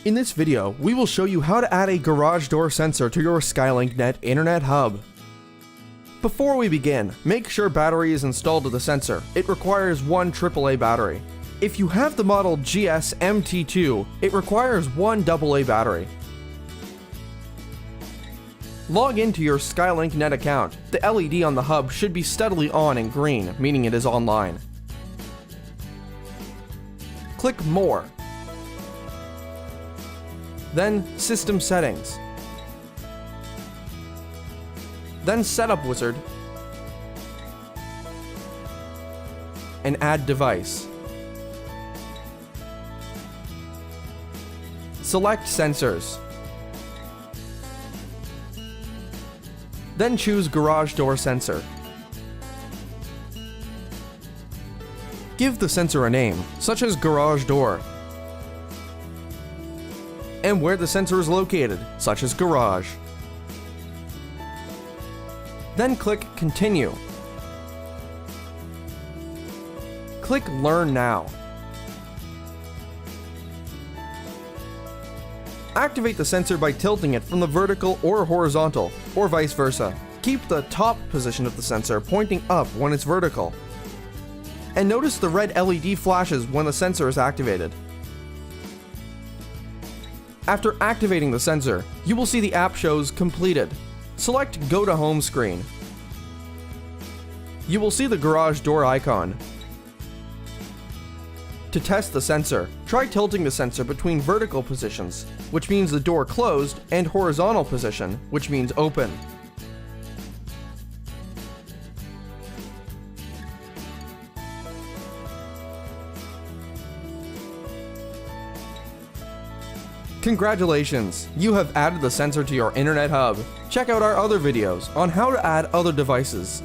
In this video, we will show you how to add a garage door sensor to your SkylinkNet Internet Hub. Before we begin, make sure battery is installed to the sensor. It requires one AAA battery. If you have the model GS-MT2, it requires one AA battery. Log into your SkylinkNet account. The LED on the hub should be steadily on in green, meaning it is online. Click More. Then System Settings. Then Setup Wizard. And Add Device. Select Sensors. Then choose Garage Door Sensor. Give the sensor a name, such as Garage Door, and where the sensor is located, such as Garage. Then click Continue. Click Learn Now. Activate the sensor by tilting it from the vertical or horizontal, or vice versa. Keep the top position of the sensor pointing up when it's vertical. And notice the red LED flashes when the sensor is activated. After activating the sensor, you will see the app shows completed. Select Go to Home Screen. You will see the garage door icon. To test the sensor, try tilting the sensor between vertical positions, which means the door closed, and horizontal position, which means open. Congratulations! You have added the sensor to your Internet Hub. Check out our other videos on how to add other devices.